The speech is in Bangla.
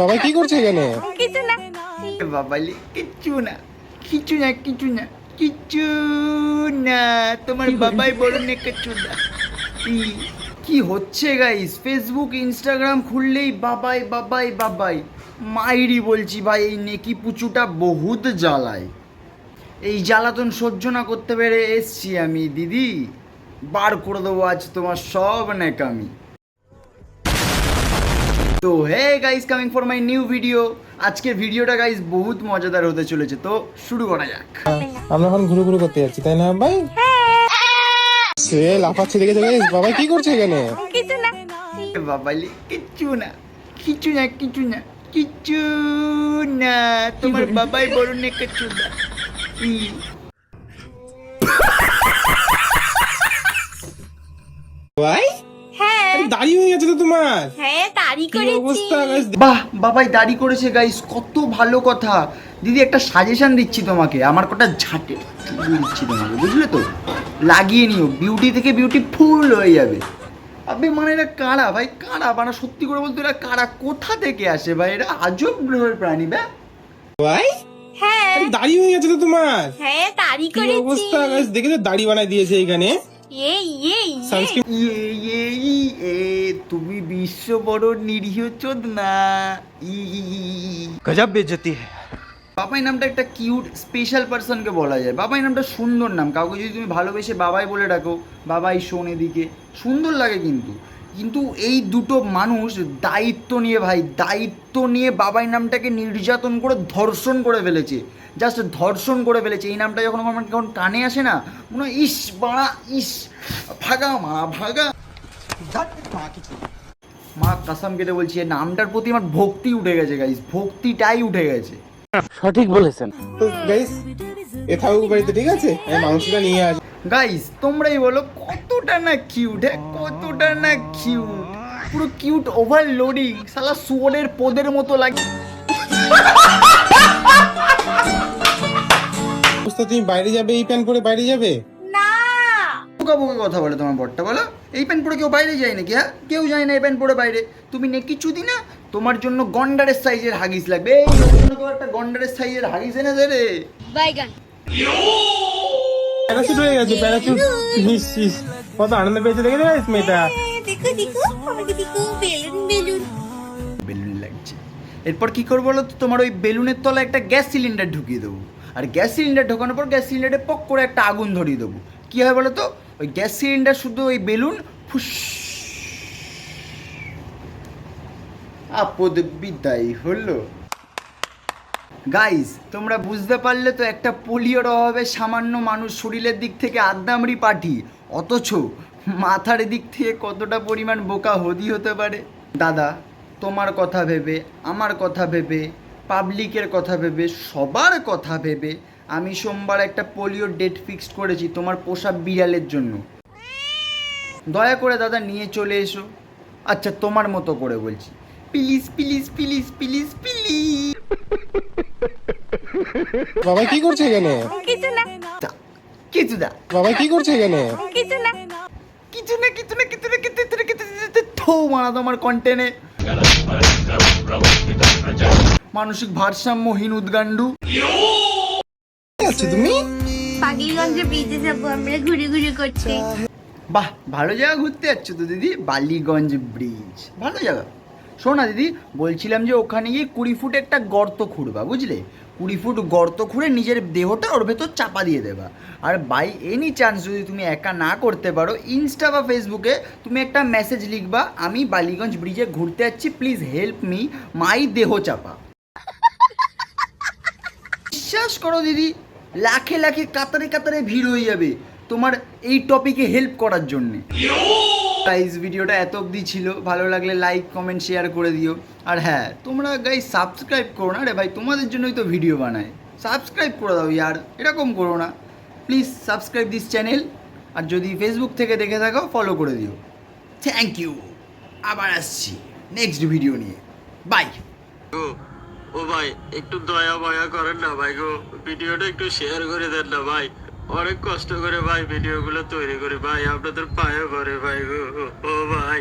বাবা কি করছে এখানে? কিছু না বাবালি কিচ্ছু না কিচ্ছু না কিচ্ছু না কিচ্ছু না তোমার বাবাই বড় নেকেচু না। কি হচ্ছে গাইস, ফেসবুক ইনস্টাগ্রাম খুললেই বাবাই বাবাই বাবাই। মাইরি বলছি ভাই, এই নেকি পুচুটা বহুত জ্বালায়। এই জ্বালাতন সহ্য না করতে পেরে এসছি আমি। দিদি বার করে দেবো আজ তোমার সব নেকামি। তো hey guys, coming for my new video. আজকের ভিডিওটা গাইস বহুত মজাদার হতে চলেছে, তো শুরু করা যাক। আমরা এখন ঘুরে ঘুরে করতে যাচ্ছি, তাই না ভাই? সে লাফাচ্ছে দেখেছো গাইস? বাবা কি করছে এখানে? কিছু না বাবালি কিচ্ছু না কিচ্ছু না কিচ্ছু না কিচ্ছু না তোমার বাবাই বড় নেকেচু না। ভাই হ্যাঁ দাড়ি হয়ে গেছে তো তোমার। হ্যাঁ তারি কি করেছি অবস্থা গাইস? বাহ, বাবাই দাড়ি করেছে গাইস, কত ভালো কথা। দিদি একটা সাজেশন দিচ্ছি তোমাকে, আমার কটা ঝাঁটে দিচ্ছি তোমাকে, বুঝলে তো? লাগিয়ে নিও, বিউটি থেকে বিউটিফুল হয়ে যাবে। আবে মানে এরা কারা ভাই, কারা? মানে সত্যি করে বলতে এরা কারা, কোথা থেকে আসে ভাই? এরা আজব গ্রহের প্রাণী। ভাই হ্যাঁ দাড়ি হয়ে গেছে তো তোমার। হ্যাঁ তারি কি করেছি অবস্থা গাইস? দেখেছো দাড়ি বানাই দিয়েছে এখানে। এই এই সানস্ক্রিন তুমি বিশ্ব বড় নিরীহ চোদ না। गजब बेइज्जती है। বাবাই নামটা একটা কিউট স্পেশাল পার্সনকে বলা যায়। বাবাই নামটা সুন্দর নাম, কাউকে যদি তুমি ভালোবেসে বাবাই বলে ডাকো, বাবাই শোন এদিকে, সুন্দর লাগে। কিন্তু কিন্তু এই দুটো মানুষ দায়িত্ব নিয়ে ভাই, দায়িত্ব নিয়ে বাবাই নামটাকে নির্যাতন করে ধর্ষণ করে ফেলেছে। জাস্ট ধর্ষণ করে ফেলেছে। এই নামটা যখন আমার যখন কানে আসে না, মনে হয় ইস বাড়া, ইস ভাগা মা ভাগা। মা কাসাম কেটে বলছি, এই নামটার প্রতি আমার ভক্তি উঠে গেছে গাইস, ভক্তিটাই উঠে গেছে। তো গাইস এ থাকুক বাড়িতে, ঠিক আছে? আমি মাংসটা নিয়ে আসি। গাইস তোমরাই বলো কতটা না কিউট, হ্যাঁ কতটা না কিউট, পুরো কিউট ওভারলোডিং। শালা শুয়োরের পোদের মতো লাগে। অবস্থা, তুমি বাইরে যাবে এই প্যান্ট পরে বাইরে যাবে? না বোকা বোকা কথা বলে তোমার বরটা, বলো এই প্যান্ট পরে কেউ বাইরে যায় নাকি? হ্যাঁ কেউ যায় না এই প্যান্ট পরে বাইরে। তুমি নেকি চুদি না? তোমার জন্য গন্ডারের সাইজের হাগিস লাগবে। এই ওর জন্য কেউ একটা গন্ডারের সাইজের হাগিস এনে দে রে। বাইগান প্যারাশুট হয়ে গেছে, প্যারাশুট। ইস ইস, কত আনন্দ পেয়েছে দেখেছো গাইস মেয়েটা। দেখো দেখো আমাকে দেখো, বেলুন বেলুন বেলুন লাগছে। এরপর কি করবো বলো তো? তোমার ওই বেলুনের তলায় একটা গ্যাস সিলিন্ডার ঢুকিয়ে দেবো। আর গ্যাস সিলিন্ডার ঢোকানোর পর গ্যাস সিলিন্ডারে পক করে একটা আগুন ধরিয়ে দেবো। কী হয় বলো তো? ওই গ্যাস সিলিন্ডার শুধু ওই বেলুন ফুস, আপদ বিদায় হলো। গাইস তোমরা বুঝতে পারলে তো, একটা পোলিওর অভাবে সামান্য মানুষ শরীরের দিক থেকে আদ্দামরি পাঠি, অথচ মাথার দিক থেকে কতটা পরিমাণ বোকা হদি হতে পারে। দাদা তোমার কথা ভেবে, আমার কথা ভেবে, পাবলিকের কথা ভেবে, সবার কথা ভেবে আমি সোমবার একটা পোলিওর ডেট ফিক্সড করেছি তোমার পোষা বিড়ালের জন্য। দয়া করে দাদা নিয়ে চলে এসো। আচ্ছা তোমার মতো করে বলছি, please please please please please. বাবা কি করছে এখানে? কিছু না কিছু দা, বাবা কি করছে এখানে? কিছু না কিছু না কিছু না কিছু না কিছু না কিছু না থো মারা তোমার কন্টেনে। মানসিক ভারসাম্যহীন উদ্গান্ডু। আচ্ছা তুমি পাগলিগঞ্জে ব্রিজে যাবো আমরা ঘুরে ঘুরে করতে। বাহ, ভালো জায়গা ঘুরতে যাচ্ছ তো দিদি, বালিগঞ্জ ব্রিজ ভালো জায়গা। শোনো না দিদি, বলছিলাম যে ওখানে গিয়ে 20 ফুট একটা গর্ত খুঁড়বা, বুঝলে? 20 ফুট গর্ত খুঁড়ে নিজের দেহটা ওর ভেতর চাপা দিয়ে দেবা। আর বাই এনি চান্স যদি তুমি একা না করতে পারো, ইনস্টা বা ফেসবুকে তুমি একটা মেসেজ লিখবা, আমি বালিগঞ্জ ব্রিজে ঘুরতে যাচ্ছি, প্লিজ হেল্প মি, মাই দেহ চাপা। বিশ্বাস করো দিদি, লাখে লাখে কাতারে কাতারে ভিড় হয়ে যাবে তোমার এই টপিকে হেল্প করার জন্যে। গাইস ভিডিওটা এত অবধি ছিল, ভালো লাগলে লাইক কমেন্ট শেয়ার করে দিও। আর হ্যাঁ তোমরা গাইস সাবস্ক্রাইব করো না রে ভাই, তোমাদের জন্যই তো ভিডিও বানায়। সাবস্ক্রাইব করে দাও ইয়ার, এরকম করো না প্লিজ। Subscribe this channel. আর যদি ফেসবুক থেকে দেখে থাকো ফলো করে দিও। Thank you. আবার আসছি নেক্সট ভিডিও নিয়ে। বাই। ও ভাই একটু দয়া মায়া করেন না ভাই গো, ভিডিওটা একটু শেয়ার করে দেন না ভাই। অনেক কষ্ট করে ভাই ভিডিওগুলো তৈরি করি ভাই, আপনাদের পায়ে পড়ে ভাই গো। ও ভাই।